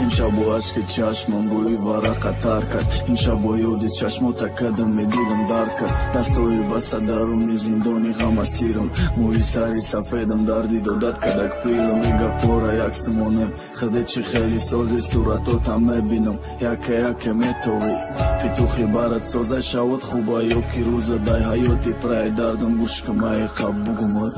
امشب با عشق چشمم روی ورق قطر کرد. امشب با یاد چشمات کدم میدیدم در کرد. دستای بسته درون زندانی غم اسیرم. موی سری سفیدم دردی دادت کدک پیرم. میگه پورا یک سمونم خده چی خیلی سازی صورتاتم میبینم یکه میتوی پیتوخی برات سازه شود خوبه یکی روز دای حیاتی پرای دردم گوش که مای قب بگم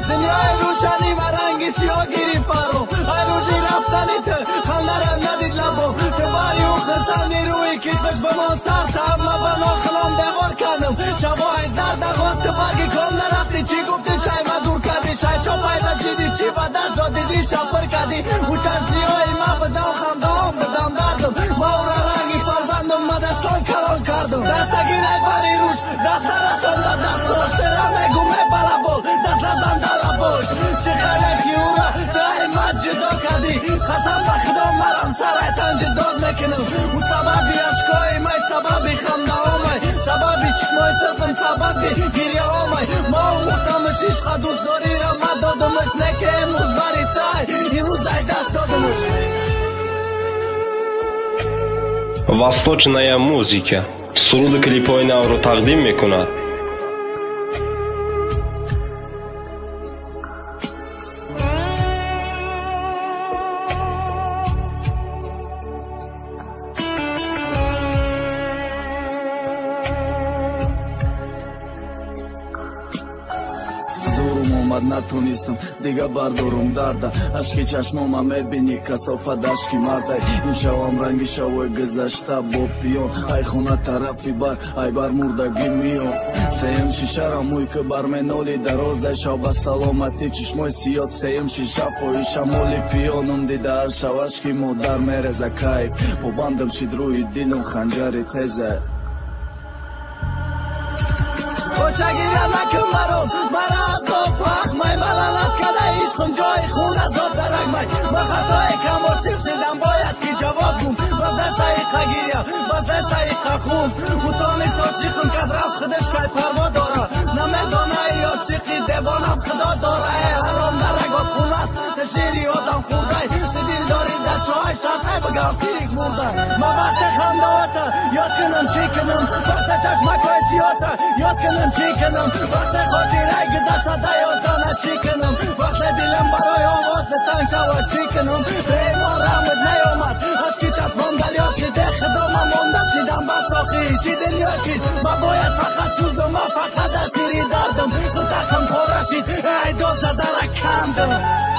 دنیای روشنی و رنگی سیاه گیری فرو ای روزی رفتنی ته خلنرم ندید لبو که باری او خرسندی روی کتفش به من سر تمه به ناخلام دوار کردم شبای درد نخواست که برگی کام نرفتی چی گفتی شای ما دور کردی شای چا پیدا شدی چی بدش را دیدی شفر کردی او چنچی های ما بدم خندام بدم دردم ما او را رنگی فرزندم ما دستان کلان کردم دستگیر ای باری روش دست رسان دا دست روش ترم نگومه بلا بول دست نزن دلا بول چی خلقی او را دای ما جدا کردی قسم به خدا مرم سرایتان جداد میکنم او سببی عشقای مای سببی خمده آمای سببی چشمای صرفم سببی گیریه آمای ما مختمش عشق دوست داری را ما دادمش نکه امروز بری تای امروز ای دست دادمش Восточная музыка. Суруды клипой Навру тaqdim мекунад. زورم اومد نتونستم دیگه بردارم درده عشق چشمام میبینی کسافت عشقی مرده این شوام رنگی شوی گذشته با پیون ای خونه طرفی ای بر مردگی میون سیم شیشه را موی که بر منالی درازده شب سلامتی چشمای سیاد سیم شیشه فای شمالی پیونم دیده هر شو عشقی مادر میرزه کیف با بندم شید روی دینم خنجری تزه چگیره نکن مرا عذاب حق مای ملالت کده عشقم جای خون ازاد درک مای ما خطای کم و شیف شدم باید که جواب بوم باز دست ایقا گیریم باز دست ایقا خون بوتانی ساچیخم کد رفت خودش کای پروا داره نمیدانه ای عاشقی دیوانم خدا داره ای حرام درگات خون است تشیری آدم خورده دل داری در چای شرطه بگم فیریک مرده ما وقت خنداتا یاد کنم چی کنم وقت چشمکای سیاتا یاد کنم چی کنم وقت خاطره گذشته یاد زنه چی کنم وقت دلم برای آواز تنگ شود چی کنم به ما رحمت نیامد عشقی چشمم دریا شده خدامم مانده شدم بساقی چی دنیا شد ما باید فقط سوزم ما فقط اسیری دردم خود تخم پاره شد ای دوست درک کندم